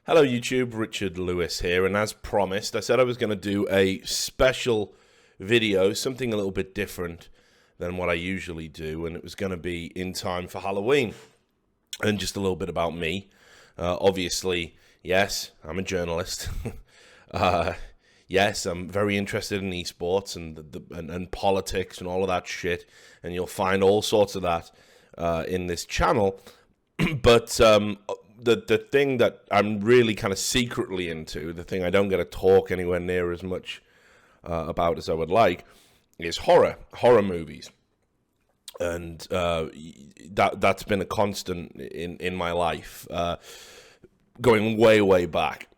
Hello YouTube, Richard Lewis here, and as promised, I said I was going to do a special video, something a little bit different than what I usually do, and it was going to be in time for Halloween, and just a little bit about me. Obviously, yes, I'm a journalist. Yes, I'm very interested in esports and politics and all of that shit, and you'll find all sorts of that in this channel, but the thing that I'm really kind of secretly into, the thing I don't get to talk anywhere near as much about as I would like, is horror movies, and that's been a constant in my life, going way back.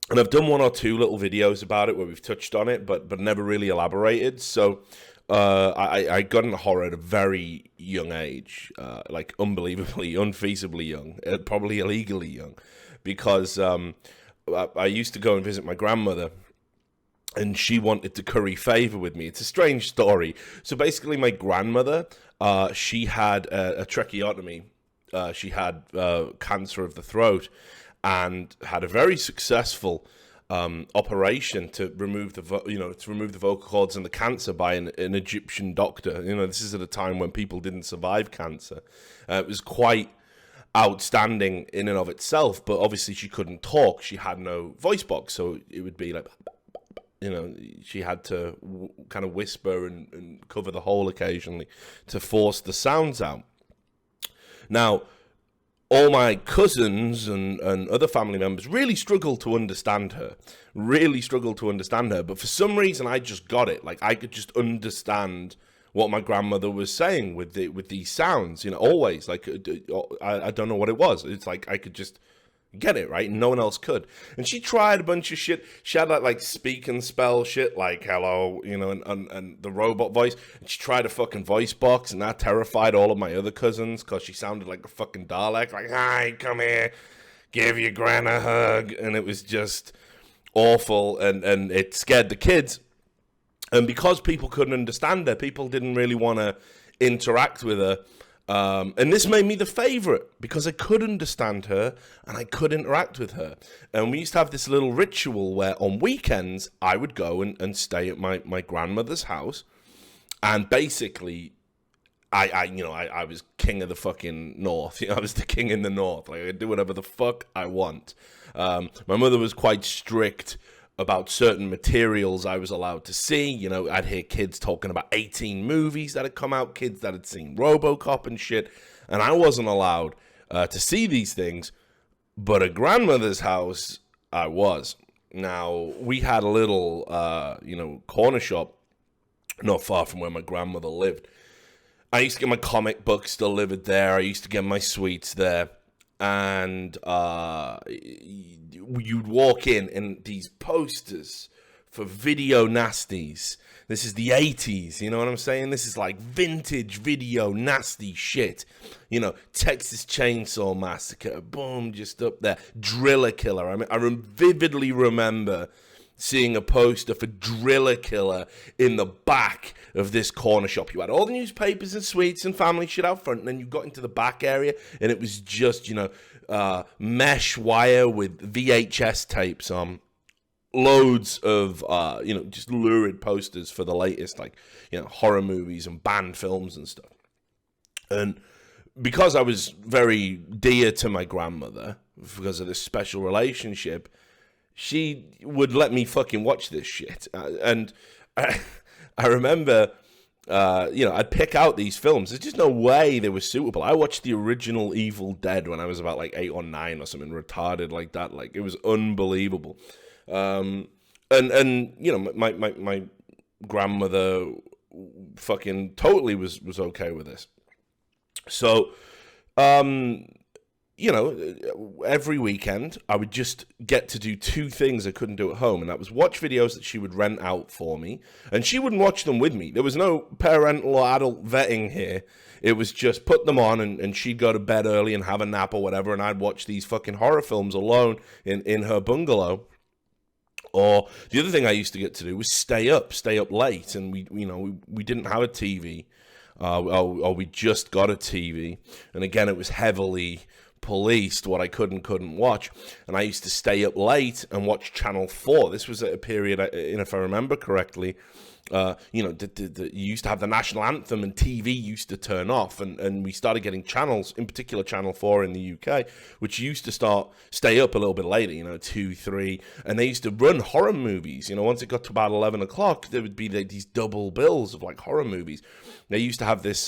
And I've done one or two little videos about it where we've touched on it, but never really elaborated. So I got into horror at a very young age, like unbelievably, unfeasibly young, probably illegally young, because I used to go and visit my grandmother, and she wanted to curry favor with me. It's a strange story. So basically, my grandmother, she had a tracheotomy. She had cancer of the throat, and had a very successful operation to remove the vocal cords and the cancer by an Egyptian doctor. This is at a time when people didn't survive cancer. It was quite outstanding in and of itself, but obviously she couldn't talk. She had no voice box, so it would be like, she had to kind of whisper and cover the hole occasionally to force the sounds out. Now, all my cousins and other family members really struggled to understand her, but for some reason I just got it. Like, I could just understand what my grandmother was saying with these sounds, always. Like, I don't know what it was. It's like I could just get it, right? And no one else could. And she tried a bunch of shit. She had that like speak and spell shit, like hello, and the robot voice. And she tried a fucking voice box, and that terrified all of my other cousins because she sounded like a fucking Dalek, like, hi, come here, give your gran a hug. And it was just awful, and it scared the kids. And because people couldn't understand her, people didn't really want to interact with her. And this made me the favorite because I could understand her and I could interact with her. And we used to have this little ritual where on weekends I would go and stay at my grandmother's house. And basically, I was king of the fucking north. I was the king in the north. Like, I could do whatever the fuck I want. My mother was quite strict about certain materials I was allowed to see. I'd hear kids talking about 18 movies that had come out, kids that had seen RoboCop and shit, and I wasn't allowed to see these things, but at grandmother's house, I was. Now, we had a little, corner shop not far from where my grandmother lived. I used to get my comic books delivered there. I used to get my sweets there. And you'd walk in and these posters for video nasties. This is the 80s, you know what I'm saying? This is like vintage video nasty shit. Texas Chainsaw Massacre, boom, just up there. Driller Killer. I vividly remember seeing a poster for Driller Killer in the back of this corner shop. You had all the newspapers and sweets and family shit out front, and then you got into the back area, and it was just, mesh wire with VHS tapes on. Loads of, just lurid posters for the latest, horror movies and banned films and stuff. And because I was very dear to my grandmother, because of this special relationship, she would let me fucking watch this shit. And I remember, I'd pick out these films. There's just no way they were suitable. I watched the original Evil Dead when I was about like 8 or 9 or something retarded like that. Like, it was unbelievable. My grandmother fucking totally was okay with this. So, every weekend I would just get to do two things I couldn't do at home, and that was watch videos that she would rent out for me, and she wouldn't watch them with me. There was no parental or adult vetting here. It was just put them on, and she'd go to bed early and have a nap or whatever, and I'd watch these fucking horror films alone in her bungalow. Or the other thing I used to get to do was stay up late, and we didn't have a TV, or we just got a TV, and again it was heavily policed what I could and couldn't watch, and I used to stay up late and watch Channel 4. This was at a period, if I remember correctly, you used to have the national anthem and TV used to turn off, and we started getting channels, in particular Channel 4 in the UK, which used to stay up a little bit later, 2, 3, and they used to run horror movies. Once it got to about 11 o'clock, there would be these double bills of like horror movies. They used to have this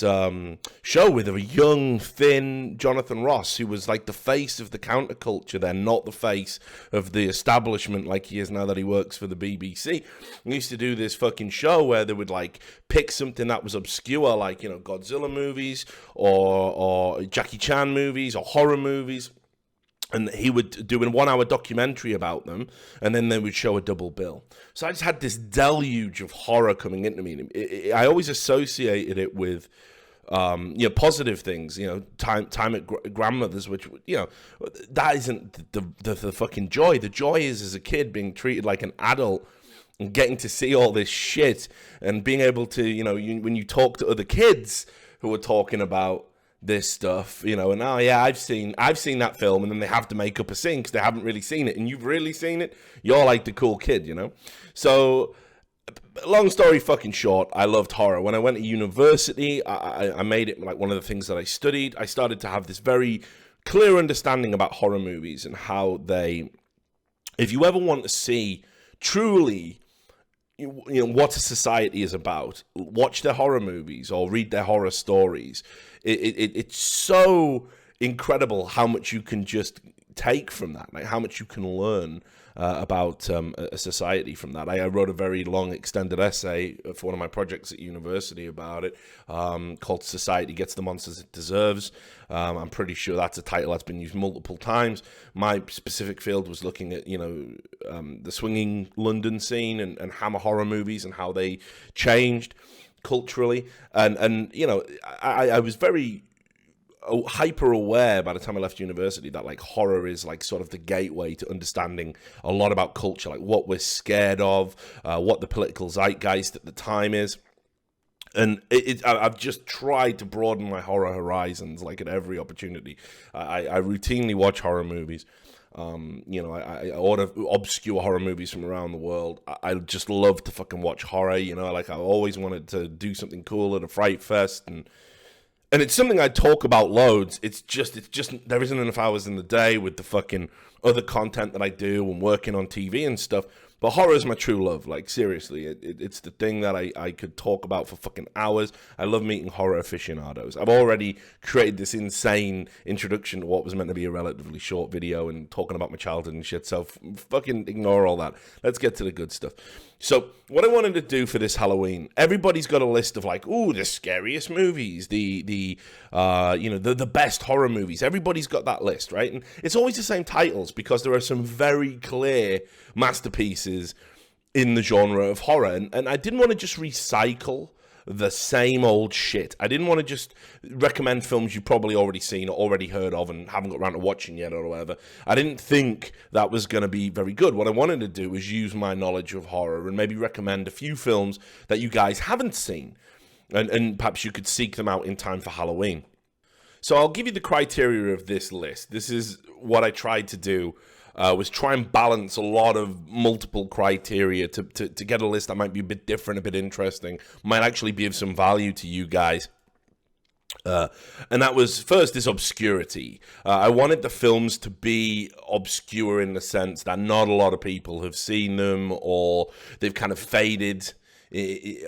show with a young, thin Jonathan Ross, who was like the face of the counterculture then, not the face of the establishment like he is now that he works for the BBC. He used to do this fucking show where they would like pick something that was obscure, like Godzilla movies or Jackie Chan movies or horror movies, and he would do a 1 hour documentary about them, and then they would show a double bill. So I just had this deluge of horror coming into me. I always associated it with positive things, time at grandmother's, which, that isn't the fucking joy. The joy is as a kid being treated like an adult and getting to see all this shit and being able to, when you talk to other kids who are talking about this stuff, and I've seen that film, and then they have to make up a scene because they haven't really seen it, and you've really seen it, you're like the cool kid, So, long story fucking short, I loved horror. When I went to university, I made it like one of the things that I studied. I started to have this very clear understanding about horror movies and how if you ever want to see truly what a society is about, watch their horror movies or read their horror stories. It's so incredible how much you can just take from that, like how much you can learn about a society from that. I wrote a very long extended essay for one of my projects at university about it, called Society Gets the Monsters It Deserves. I'm pretty sure that's a title that's been used multiple times. My specific field was looking at, the swinging London scene and Hammer horror movies and how they changed culturally. And I was very hyper aware by the time I left university that like horror is like sort of the gateway to understanding a lot about culture, like what we're scared of, what the political zeitgeist at the time is. And I've just tried to broaden my horror horizons, like at every opportunity. I routinely watch horror movies. I order obscure horror movies from around the world. I just love to fucking watch horror. Like I always wanted to do something cool at a Fright Fest, and it's something I talk about loads. It's just there isn't enough hours in the day with the fucking other content that I do and working on TV and stuff. But horror is my true love. Like, seriously, it's the thing that I could talk about for fucking hours. I love meeting horror aficionados. I've already created this insane introduction to what was meant to be a relatively short video and talking about my childhood and shit. So fucking ignore all that. Let's get to the good stuff. So what I wanted to do for this Halloween, everybody's got a list of like, ooh, the scariest movies, the best horror movies. Everybody's got that list, right? And it's always the same titles because there are some very clear masterpieces in the genre of horror. And I didn't want to just recycle the same old shit. I didn't want to just recommend films you've probably already seen or already heard of and haven't got around to watching yet or whatever. I didn't think that was going to be very good. What I wanted to do was use my knowledge of horror and maybe recommend a few films that you guys haven't seen, and perhaps you could seek them out in time for Halloween. So I'll give you the criteria of this list. This is what I tried to do, was try and balance a lot of multiple criteria to get a list that might be a bit different, a bit interesting, might actually be of some value to you guys. And that was, first, this obscurity. I wanted the films to be obscure in the sense that not a lot of people have seen them, or they've kind of faded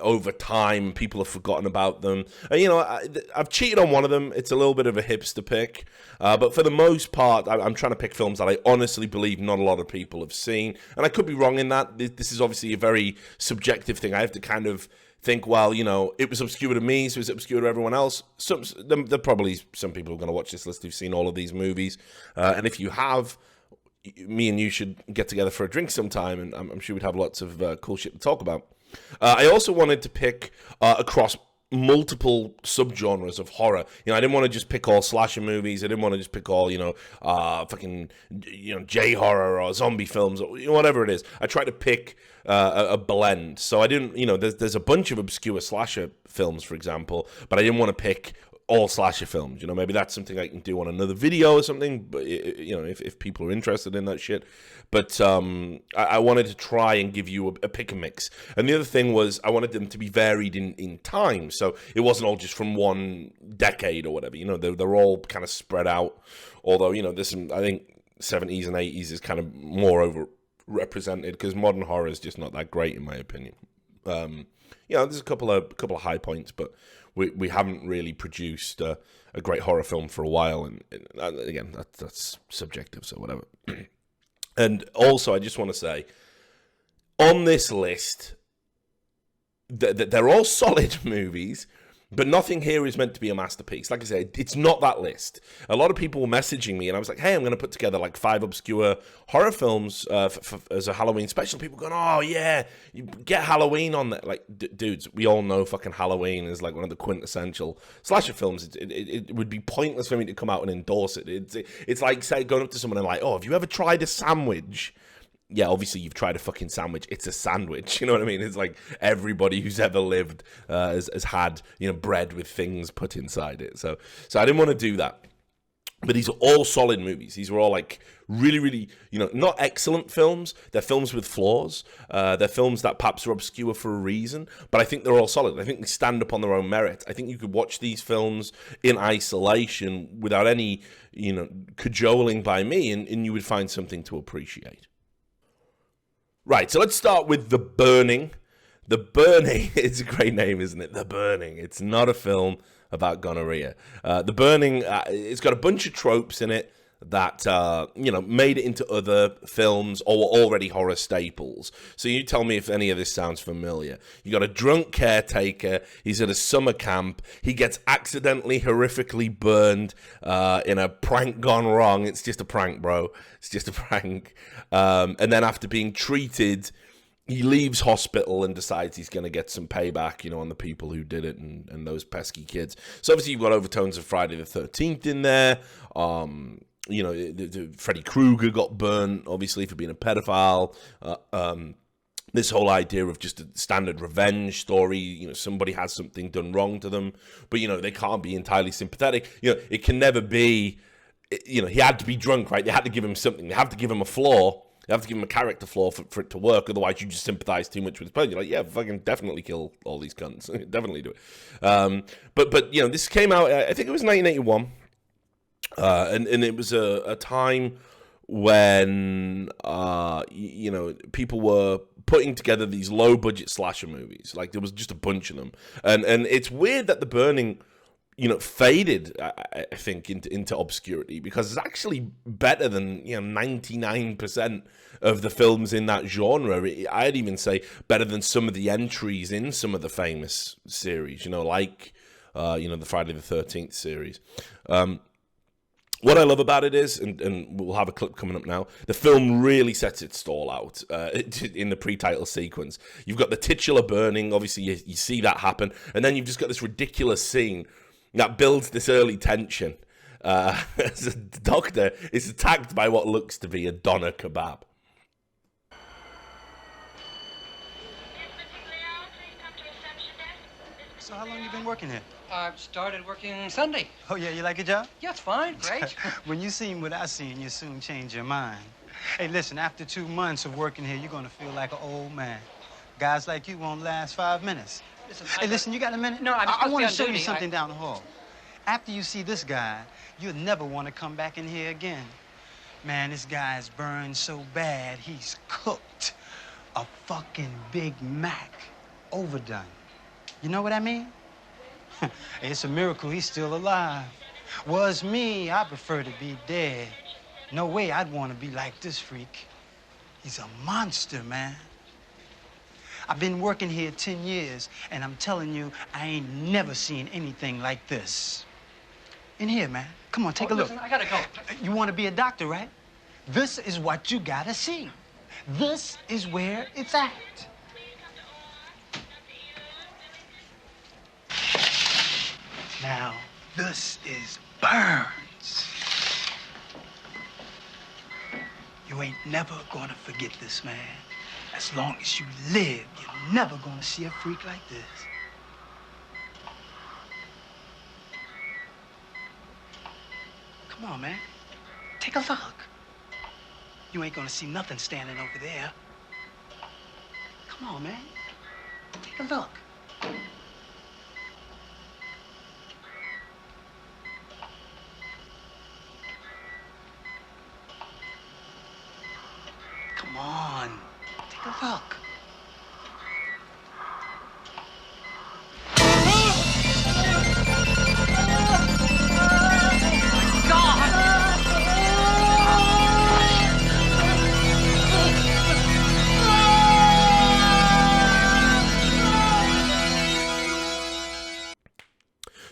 over time. People have forgotten about them. I've cheated on one of them. It's a little bit of a hipster pick, but for the most part, I'm trying to pick films that I honestly believe not a lot of people have seen, and I could be wrong in that. This is obviously a very subjective thing. I have to kind of think, well, it was obscure to me, so is it obscure to everyone else? There probably some people who are going to watch this list who've seen all of these movies, and if you have, me and you should get together for a drink sometime, and I'm sure we'd have lots of cool shit to talk about. I also wanted to pick across multiple subgenres of horror. I didn't want to just pick all slasher movies. I didn't want to just pick all, J-horror or zombie films or whatever it is. I tried to pick a blend. So I didn't, there's a bunch of obscure slasher films, for example, but I didn't want to pick all slasher films. You know, maybe that's something I can do on another video or something. But you know, if people are interested in that shit. But I wanted to try and give you a pick and mix. And the other thing was I wanted them to be varied in time, so it wasn't all just from one decade or whatever. You know, they're all kind of spread out. Although, you know, there's some, I think 70s and 80s is kind of more overrepresented because modern horror is just not that great in my opinion. You know, there's a couple of high points, but we haven't really produced a great horror film for a while, and again, that's subjective, so whatever. And also, I just want to say, on this list, they're all solid movies, but nothing here is meant to be a masterpiece. Like I said, it's not that list. A lot of people were messaging me, and I was like, hey, I'm going to put together like 5 obscure horror films as a Halloween special. People going, oh, yeah, you get Halloween on that. Like, dudes, we all know fucking Halloween is like one of the quintessential slasher films. It would be pointless for me to come out and endorse it. It's like, say, going up to someone and like, oh, have you ever tried a sandwich? Yeah, obviously you've tried a fucking sandwich. It's a sandwich. You know what I mean? It's like everybody who's ever lived has had, you know, bread with things put inside it. So I didn't want to do that. But these are all solid movies. These were all like really, really, you know, not excellent films. They're films with flaws. They're films that perhaps are obscure for a reason. But I think they're all solid. I think they stand up on their own merit. I think you could watch these films in isolation without any, you know, cajoling by me, and you would find something to appreciate. Right, so let's start with The Burning. The Burning, it's a great name, isn't it? The Burning. It's not a film about gonorrhea. The Burning, it's got a bunch of tropes in it that, you know, made it into other films or were already horror staples. So you tell me if any of this sounds familiar. You got a drunk caretaker. He's at a summer camp. He gets accidentally horrifically burned in a prank gone wrong. It's just a prank, bro. It's just a prank. And then after being treated, he leaves hospital and decides he's going to get some payback, you know, on the people who did it and those pesky kids. So obviously you've got overtones of Friday the 13th in there. You know, Freddy Krueger got burnt, obviously, for being a pedophile. This whole idea of just a standard revenge story, you know, somebody has something done wrong to them, but, you know, they can't be entirely sympathetic. You know, it can never be, you know, he had to be drunk, right? They had to give him something. They have to give him a flaw. They have to give him a character flaw for it to work. Otherwise, you just sympathize too much with the person. You're like, yeah, fucking definitely kill all these cunts. Definitely do it. But, you know, this came out, I think it was 1981. And it was a time when, you know, people were putting together these low-budget slasher movies. Like, there was just a bunch of them. And it's weird that The Burning, you know, faded, I think, into obscurity, because it's actually better than, you know, 99% of the films in that genre. I'd even say better than some of the entries in some of the famous series, you know, like, you know, the Friday the 13th series. What I love about it is, and we'll have a clip coming up now, the film really sets its stall out in the pre-title sequence. You've got the titular burning, obviously you see that happen, and then you've just got this ridiculous scene that builds this early tension. The doctor is attacked by what looks to be a doner kebab. So how long you been working here? I've started working Sunday. Oh, yeah, you like your job? Yeah, it's fine, great. When you seen what I seen, you soon change your mind. Hey, listen, after 2 months of working here, you're gonna feel like an old man. Guys like you won't last 5 minutes. Listen, hey, listen, you got a minute? No, I want to show duty. you something down the hall. After you see this guy, you'll never want to come back in here again. Man, this guy's burned so bad, he's cooked. A fucking Big Mac. Overdone. You know what I mean? It's a miracle he's still alive. Was me, I prefer to be dead. No way I'd want to be like this freak. He's a monster, man. I've been working here 10 years, and I'm telling you, I ain't never seen anything like this. In here, man. Come on, take a look. Listen, I gotta go. You want to be a doctor, right? This is what you gotta see. This is where it's at. Now, this is Burns. You ain't never gonna forget this, man. As long as you live, you're never gonna see a freak like this. Come on, man. Take a look. You ain't gonna see nothing standing over there. Come on, man. Take a look. Come on. Take a look.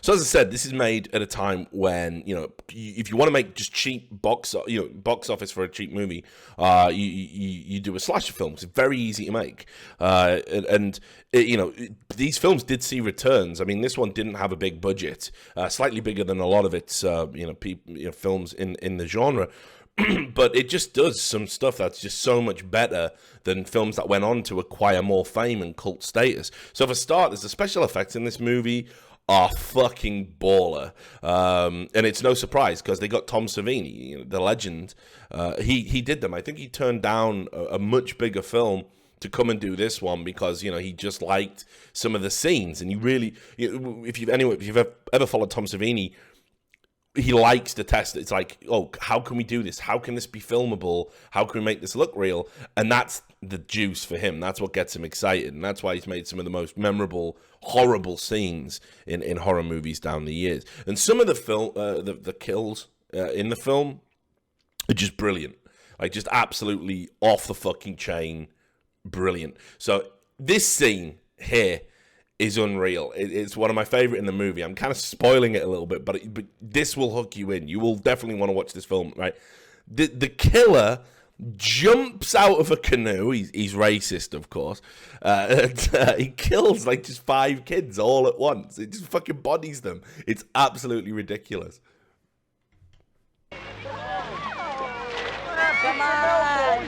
So as I said, this is made at a time when, you know, if you want to make just cheap box office for a cheap movie, you do a slasher film. It's very easy to make, these films did see returns. I mean, this one didn't have a big budget, slightly bigger than a lot of its films in the genre. But it just does some stuff that's just so much better than films that went on to acquire more fame and cult status. So for start, the special effects in this movie are fucking baller. And it's no surprise because they got Tom Savini, the legend. He did them. I think he turned down a much bigger film to come and do this one because, he just liked some of the scenes. And if you've ever followed Tom Savini, he likes to test it. It's like, oh, how can we do this? How can this be filmable? How can we make this look real? And that's the juice for him. That's what gets him excited. And that's why he's made some of the most memorable, horrible scenes in horror movies down the years. And some of the kills in the film are just brilliant. Like, just absolutely off the fucking chain brilliant. So this scene here is unreal. It's one of my favorite in the movie. I'm kind of spoiling it a little bit, but this will hook you in. You will definitely want to watch this film, right? The killer jumps out of a canoe. He's racist, of course. He kills like just 5 kids all at once. It just fucking bodies them. It's absolutely ridiculous. Come on!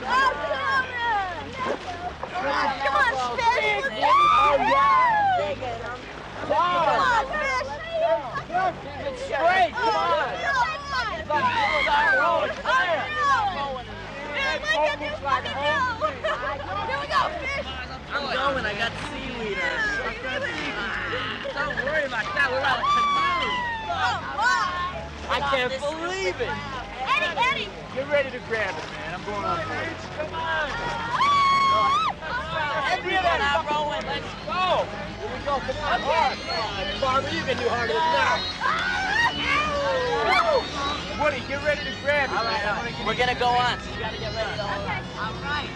Come on, Fish! Oh, yeah! Come on, Fish! It's straight! Come on! Here we go, Fish! I'm going. I got seaweed. Don't worry about that. We're out of canoe. I can't believe it. Eddie! Get ready to grab it, man. I'm going on board. Come on. Everyone out rowing. Let's go. Here we go. Come on. Hard. Farmer, you can do harder than that. Woody, get ready to grab it, man. We're going to go on. So you got to get ready to hold on. All right.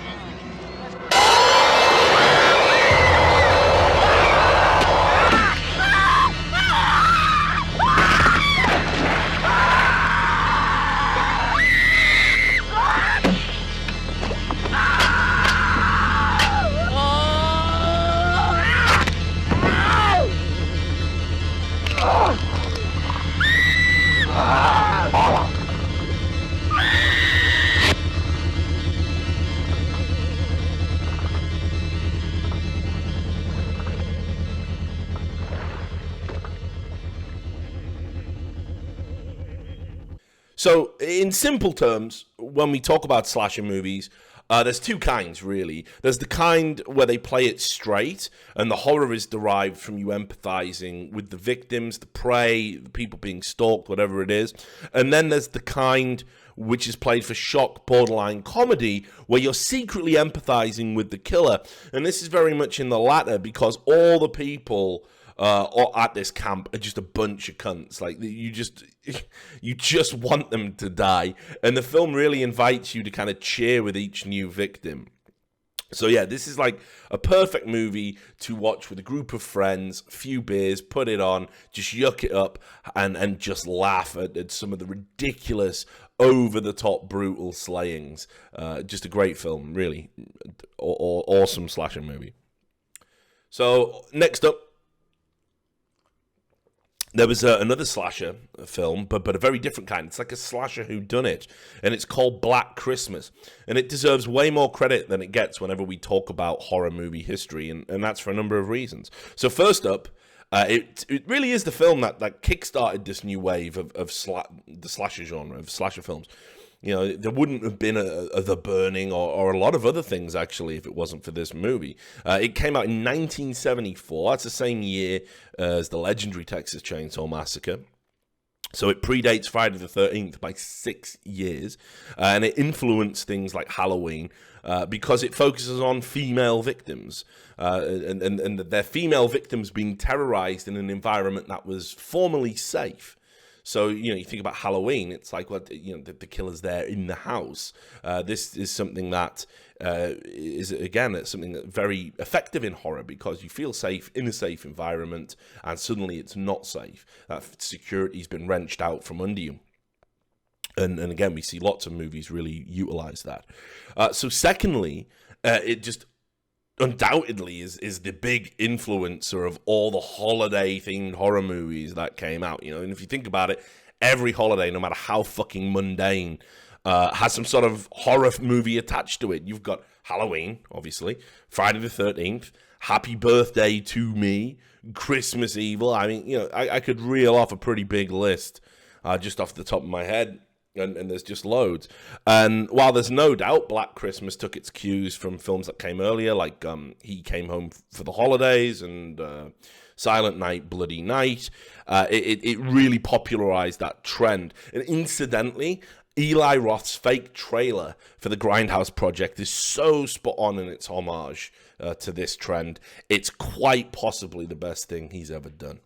So, in simple terms, when we talk about slasher movies, there's 2 kinds, really. There's the kind where they play it straight, and the horror is derived from you empathizing with the victims, the prey, the people being stalked, whatever it is. And then there's the kind which is played for shock, borderline comedy, where you're secretly empathizing with the killer. And this is very much in the latter, because all the people at this camp are just a bunch of cunts. Like, you just want them to die, and the film really invites you to kind of cheer with each new victim. So yeah, this is like a perfect movie to watch with a group of friends, few beers, put it on, just yuck it up, and just laugh at some of the ridiculous, over-the-top, brutal slayings. Just a great film, really. Awesome slasher movie. So next up, there was another slasher film, but a very different kind. It's like a slasher whodunit, and it's called Black Christmas. And it deserves way more credit than it gets whenever we talk about horror movie history, and that's for a number of reasons. So first up, It really is the film that kickstarted this new wave of the slasher genre, of slasher films. You know, there wouldn't have been a The Burning or a lot of other things, actually, if it wasn't for this movie. It came out in 1974. That's the same year as the legendary Texas Chainsaw Massacre. So it predates Friday the 13th by 6 years, and it influenced things like Halloween because it focuses on female victims and their female victims being terrorized in an environment that was formerly safe. So, you know, you think about Halloween, it's like, well, you know, the killer's there in the house. This is something that is, again, it's something that's very effective in horror because you feel safe in a safe environment and suddenly it's not safe. That security's been wrenched out from under you. And again, we see lots of movies really utilize that. So secondly, it just undoubtedly is the big influencer of all the holiday-themed horror movies that came out. You know, and if you think about it, every holiday, no matter how fucking mundane, has some sort of horror movie attached to it. You've got Halloween, obviously, Friday the 13th, Happy Birthday to Me, Christmas Evil. I mean, you know, I could reel off a pretty big list just off the top of my head. And there's just loads. And while there's no doubt Black Christmas took its cues from films that came earlier, like He Came Home for the Holidays and Silent Night, Bloody Night, it really popularized that trend. And incidentally, Eli Roth's fake trailer for the Grindhouse Project is so spot on in its homage to this trend. It's quite possibly the best thing he's ever done.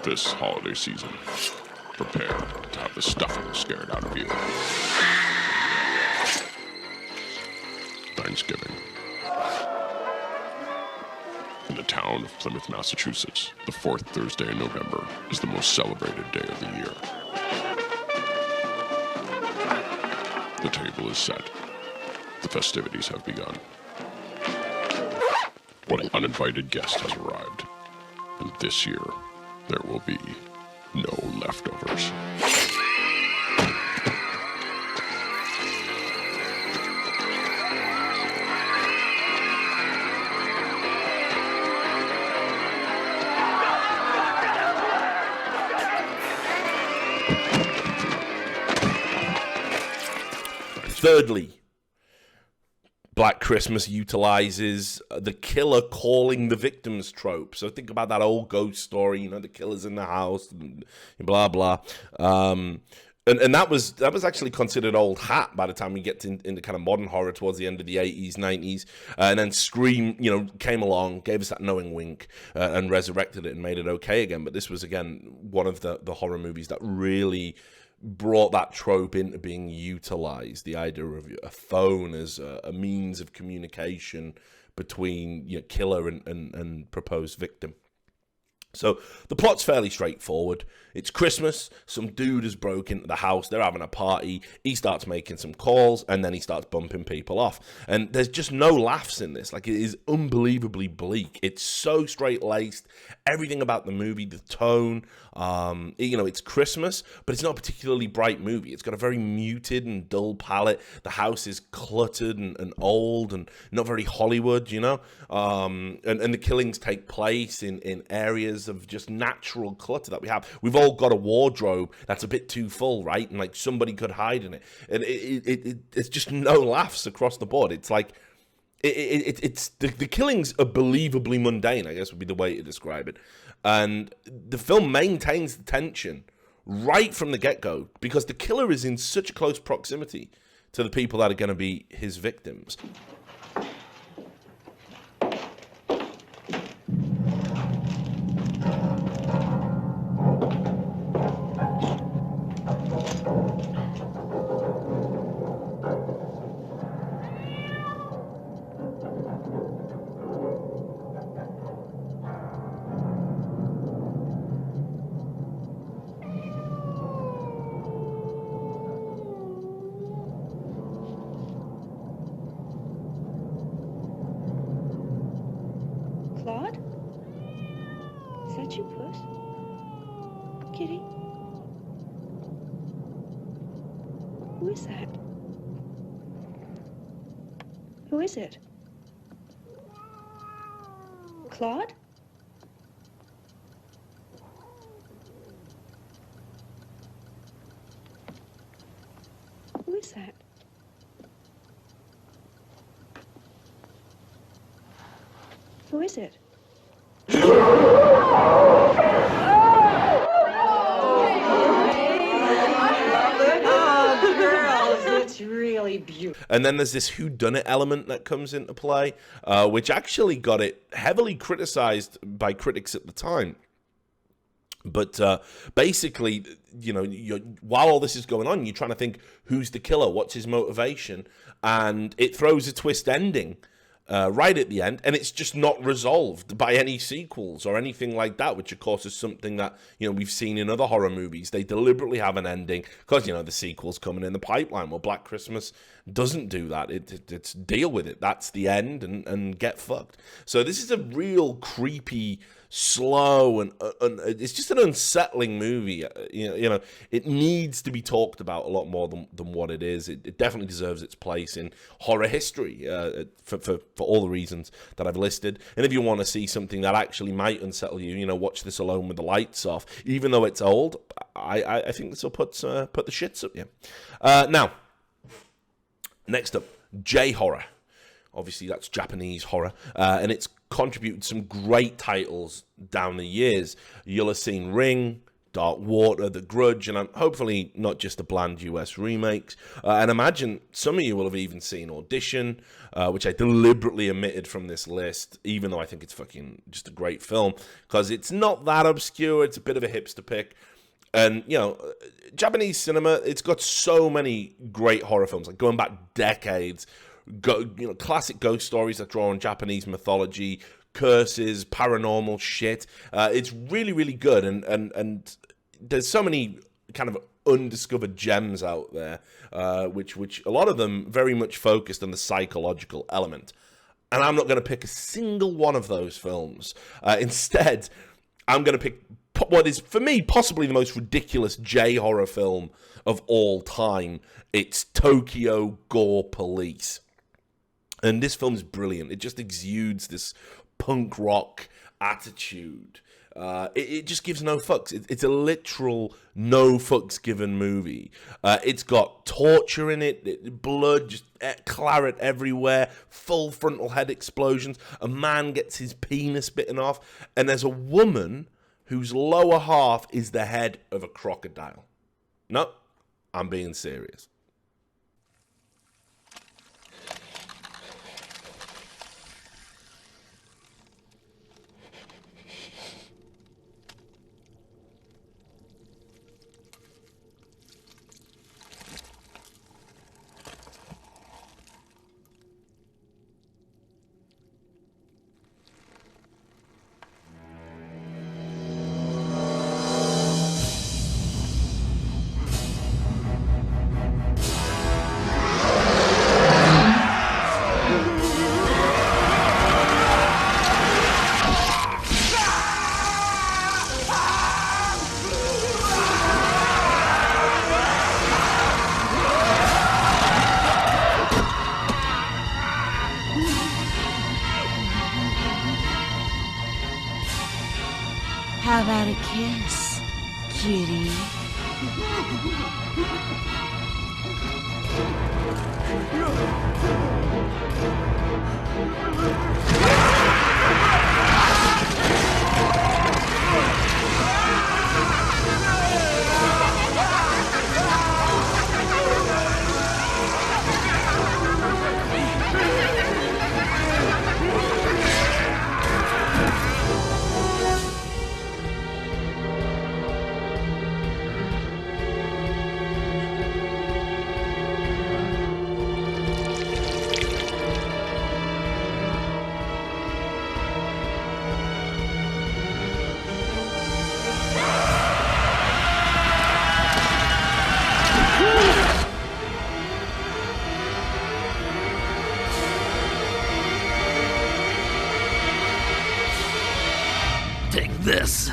This holiday season, prepare to have the stuffing scared out of you. Thanksgiving. In the town of Plymouth, Massachusetts, the fourth Thursday in November is the most celebrated day of the year. The table is set. The festivities have begun. One uninvited guest has arrived, and this year, there will be no leftovers. Thirdly, Black Christmas utilizes the killer calling the victims trope. So think about that old ghost story, you know, the killer's in the house, and blah, blah. And that was actually considered old hat by the time we get into kind of modern horror towards the end of the 80s, 90s. And then Scream, you know, came along, gave us that knowing wink, and resurrected it and made it okay again. But this was, again, one of the horror movies that really brought that trope into being utilized. The idea of a phone as a means of communication between your killer and proposed victim. So the plot's fairly straightforward. It's Christmas, some dude has broken into the house, they're having a party, he starts making some calls, and then he starts bumping people off. And there's just no laughs in this. Like, it is unbelievably bleak. It's so straight-laced. Everything about the movie, the tone, you know, it's Christmas, but it's not a particularly bright movie. It's got a very muted and dull palette. The house is cluttered and old and not very Hollywood, you know? And the killings take place in areas of just natural clutter that we have. We've all got a wardrobe that's a bit too full, right? And like somebody could hide in it. And it's just no laughs across the board. It's like it's the killings are believably mundane, I guess would be the way to describe it. And the film maintains the tension right from the get-go because the killer is in such close proximity to the people that are going to be his victims. Claude? Is that you, Puss? Kitty? Who is that? Who is it? Claude? Who is that? Who is it? It's really beautiful. And then there's this whodunit element that comes into play, which actually got it heavily criticized by critics at the time. But basically, you know, while all this is going on, you're trying to think, who's the killer? What's his motivation? And it throws a twist ending right at the end, and it's just not resolved by any sequels or anything like that, which of course is something that, you know, we've seen in other horror movies. They deliberately have an ending because, you know, the sequel's coming in the pipeline. Well, Black Christmas doesn't do that. It's deal with it. That's the end, and get fucked. So this is a real creepy, slow, and it's just an unsettling movie. You know, it needs to be talked about a lot more than what it is. It definitely deserves its place in horror history for all the reasons that I've listed. And if you want to see something that actually might unsettle you, you know, watch this alone with the lights off. Even though it's old, I think this will put the shits up you. Now, next up, J-horror. Obviously, that's Japanese horror, and it's contributed some great titles down the years. You'll have seen Ring, Dark Water, The Grudge, and hopefully not just the bland US remakes. And imagine some of you will have even seen Audition, which I deliberately omitted from this list, even though I think it's fucking just a great film, because it's not that obscure. It's a bit of a hipster pick. And, you know, Japanese cinema, it's got so many great horror films, like going back decades. Classic ghost stories that draw on Japanese mythology, curses, paranormal shit. It's really, really good, and there's so many kind of undiscovered gems out there, which a lot of them very much focused on the psychological element. And I'm not going to pick a single one of those films. Instead, I'm going to pick what is, for me, possibly the most ridiculous J-horror film of all time. It's Tokyo Gore Police. And this film is brilliant. It just exudes this punk rock attitude. It just gives no fucks. It's a literal no fucks given movie. It's got torture in it, blood, just claret everywhere, full frontal head explosions. A man gets his penis bitten off, and there's a woman whose lower half is the head of a crocodile. No, I'm being serious. How about a kiss, kitty? Take this.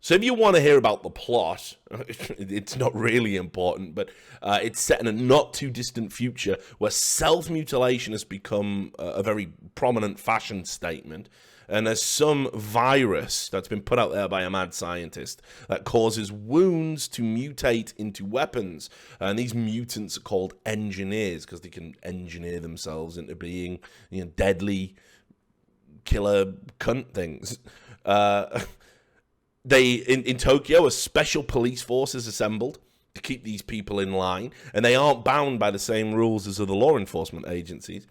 So if you want to hear about the plot, it's not really important, but it's set in a not too distant future where self-mutilation has become a very prominent fashion statement. And there's some virus that's been put out there by a mad scientist that causes wounds to mutate into weapons. And these mutants are called engineers because they can engineer themselves into being, deadly killer cunt things. In Tokyo, a special police force is assembled to keep these people in line, and they aren't bound by the same rules as other law enforcement agencies.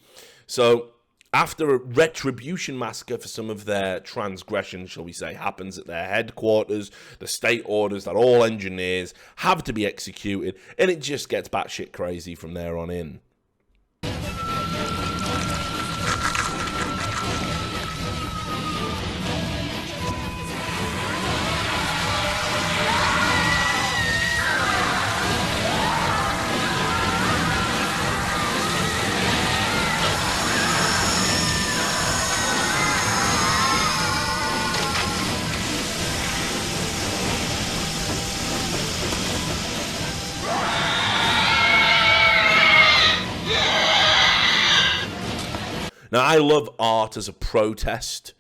So after a retribution massacre for some of their transgressions, shall we say, happens at their headquarters, the state orders that all engineers have to be executed, and it just gets batshit crazy from there on in. Now, I love art as a protest,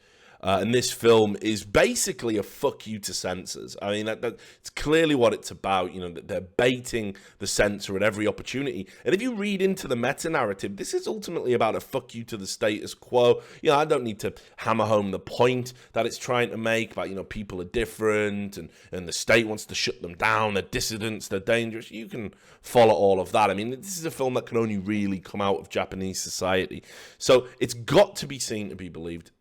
and this film is basically a fuck you to censors. I mean, it's clearly what it's about. They're baiting the censor at every opportunity. And if you read into the meta-narrative, this is ultimately about a fuck you to the status quo. I don't need to hammer home the point that it's trying to make about, people are different, and the state wants to shut them down, they're dissidents, they're dangerous. You can follow all of that. I mean, this is a film that can only really come out of Japanese society. So it's got to be seen to be believed.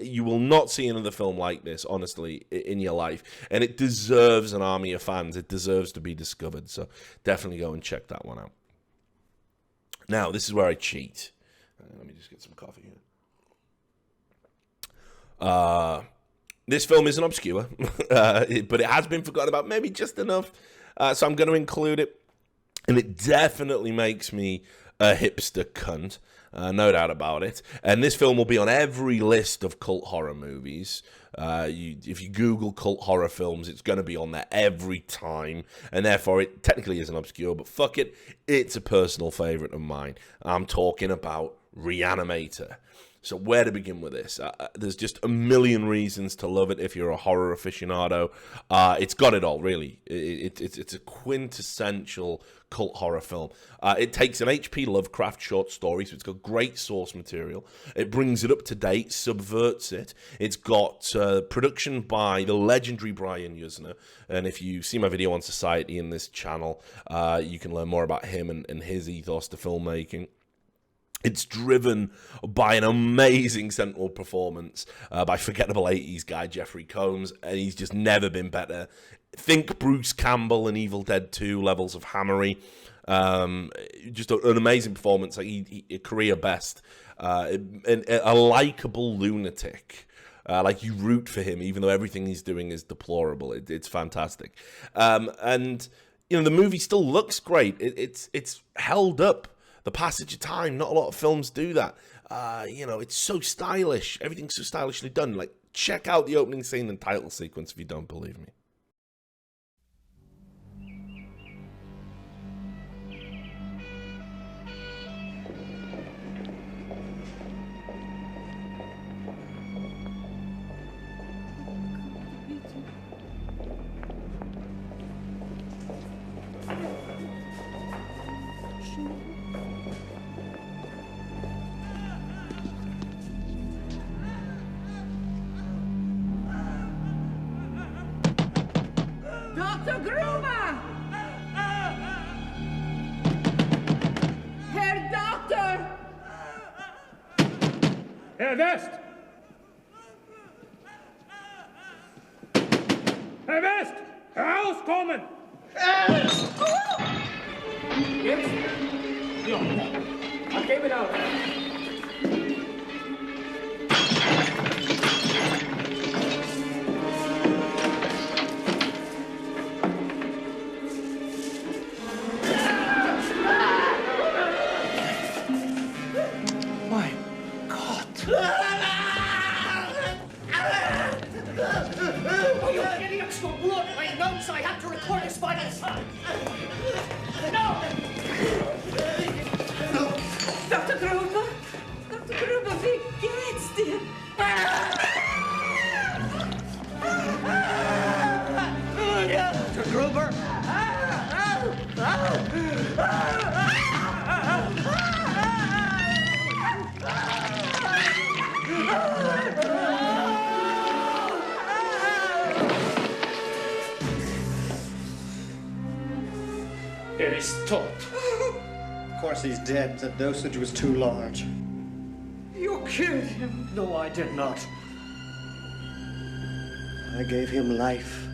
You will not see another film like this, honestly, in your life. And it deserves an army of fans. It deserves to be discovered. So definitely go and check that one out. Now, this is where I cheat. Let me just get some coffee here. This film isn't obscure, but it has been forgotten about maybe just enough. So I'm going to include it. And it definitely makes me a hipster cunt. No doubt about it. And this film will be on every list of cult horror movies. If you Google cult horror films, it's going to be on there every time. And therefore, it technically isn't obscure, but fuck it. It's a personal favorite of mine. I'm talking about Reanimator. So where to begin with this? There's just a million reasons to love it if you're a horror aficionado. It's got it all, really. It's a quintessential cult horror film. It takes an H.P. Lovecraft short story, so it's got great source material. It brings it up to date, subverts it. It's got production by the legendary Brian Yuzna. And if you see my video on Society in this channel, you can learn more about him and his ethos to filmmaking. It's driven by an amazing central performance by forgettable 80s guy Jeffrey Combs, and he's just never been better. Think Bruce Campbell and Evil Dead 2 levels of hammery. Just an amazing performance, like a career best. A likable lunatic. Like you root for him, even though everything he's doing is deplorable. It's fantastic. And the movie still looks great. It's held up the passage of time. Not a lot of films do that. It's so stylish. Everything's so stylishly done. Like, check out the opening scene and title sequence if you don't believe me. Dr. Gruber! Herr Doctor! Herr West! Herr West! Herauskommen! Jetzt? Ja. Okay, genau. Mein Gott! Dr. Gruber? Dr. Gruber, wie geht's dir? Dr. Gruber? Er ist tot. Of course he's dead. The dosage was too large. You killed him. No, I did not. I gave him life.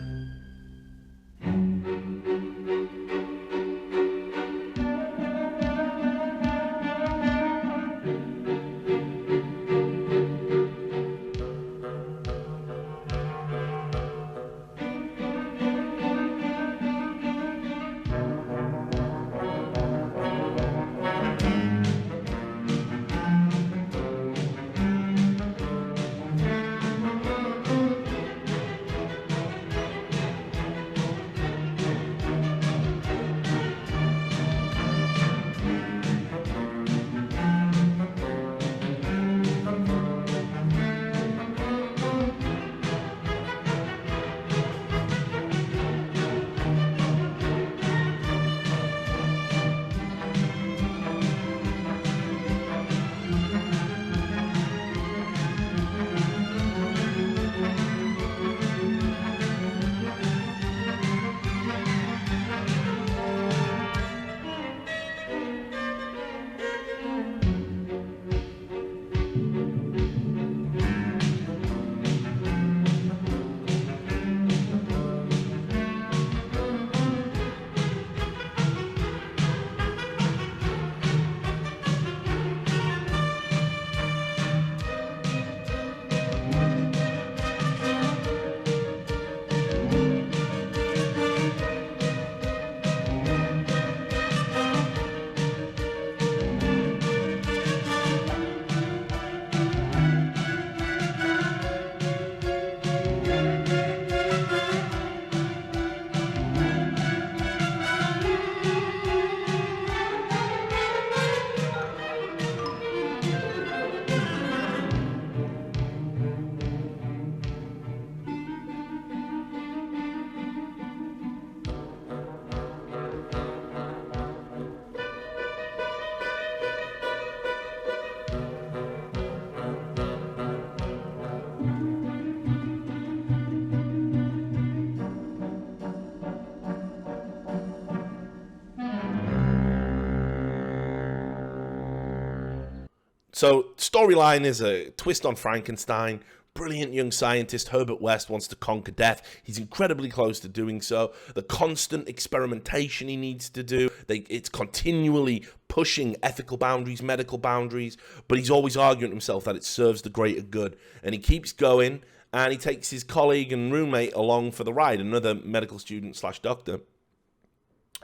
So, storyline is a twist on Frankenstein. Brilliant young scientist Herbert West wants to conquer death. He's incredibly close to doing so. The constant experimentation he needs to do, it's continually pushing ethical boundaries, medical boundaries, but he's always arguing to himself that it serves the greater good. And he keeps going, and he takes his colleague and roommate along for the ride, another medical student / doctor.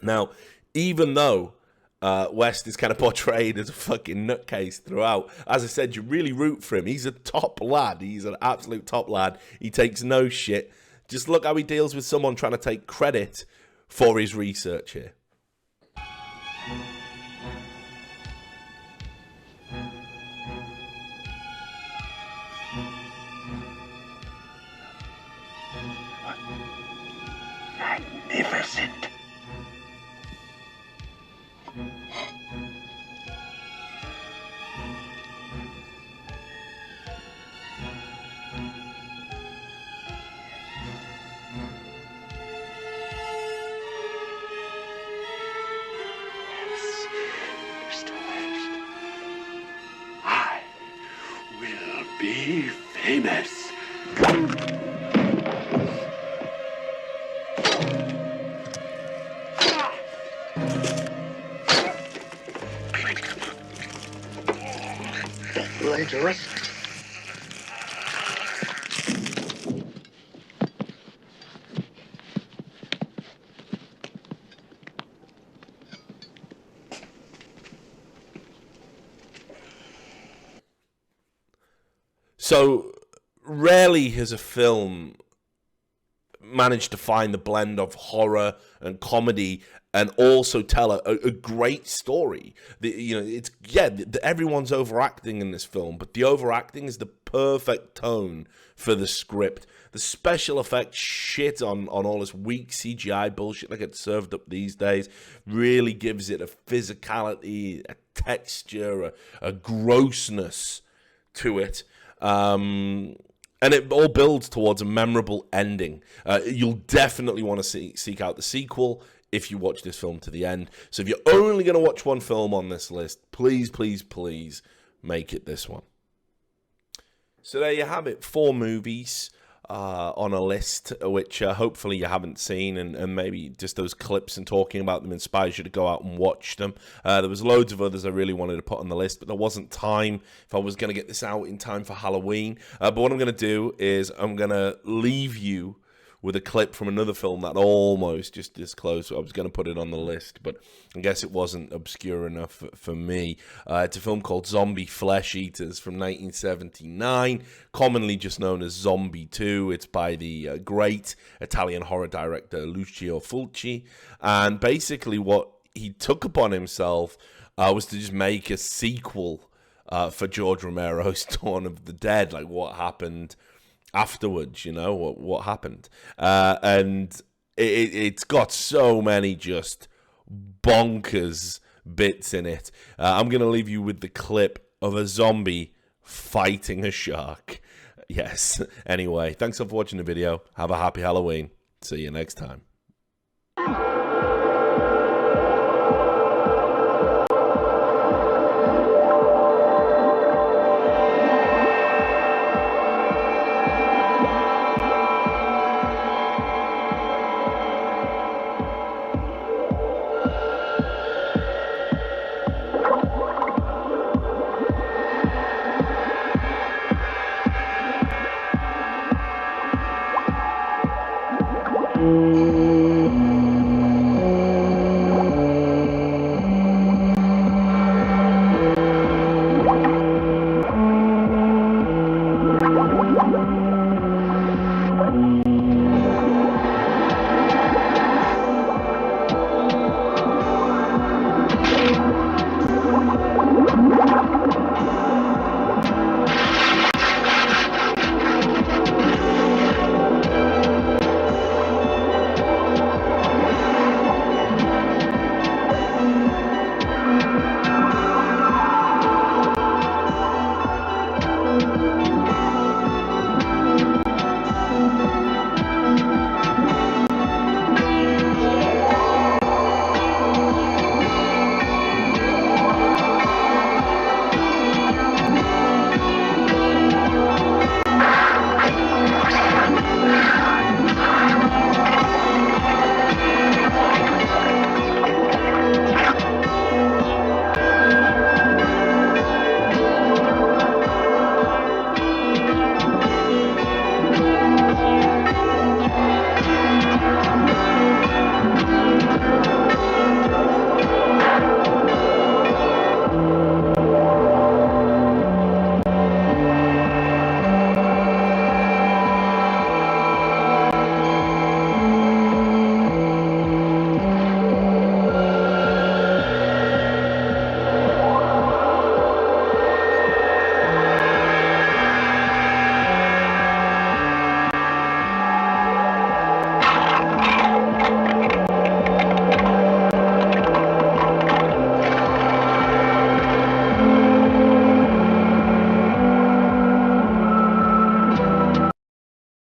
Now, even though West is kind of portrayed as a fucking nutcase throughout, as I said, you really root for him. He's a top lad. He's an absolute top lad. He takes no shit. Just look how he deals with someone trying to take credit for his research here. Magnificent. I will be famous. Dangerous. So, rarely has a film managed to find the blend of horror and comedy, and also tell a great story. Everyone's overacting in this film, but the overacting is the perfect tone for the script. The special effects shit on all this weak CGI bullshit that gets served up these days really gives it a physicality, a texture, a grossness to it. And it all builds towards a memorable ending. You'll definitely want to seek out the sequel if you watch this film to the end. So if you're only going to watch one film on this list, please, please, please make it this one. So there you have it, 4 movies on a list, which hopefully you haven't seen, and maybe just those clips and talking about them inspires you to go out and watch them. There was loads of others I really wanted to put on the list, but there wasn't time if I was going to get this out in time for Halloween. But what I'm going to do is I'm going to leave you with a clip from another film that almost just this close. I was going to put it on the list, but I guess it wasn't obscure enough for me. It's a film called Zombie Flesh Eaters from 1979, commonly just known as Zombie 2. It's by the great Italian horror director Lucio Fulci, and basically what he took upon himself was to just make a sequel for George Romero's Dawn of the Dead, like what happened afterwards, what happened. And it's got so many just bonkers bits in it. I'm going to leave you with the clip of a zombie fighting a shark. Yes. Anyway, thanks for watching the video. Have a happy Halloween. See you next time.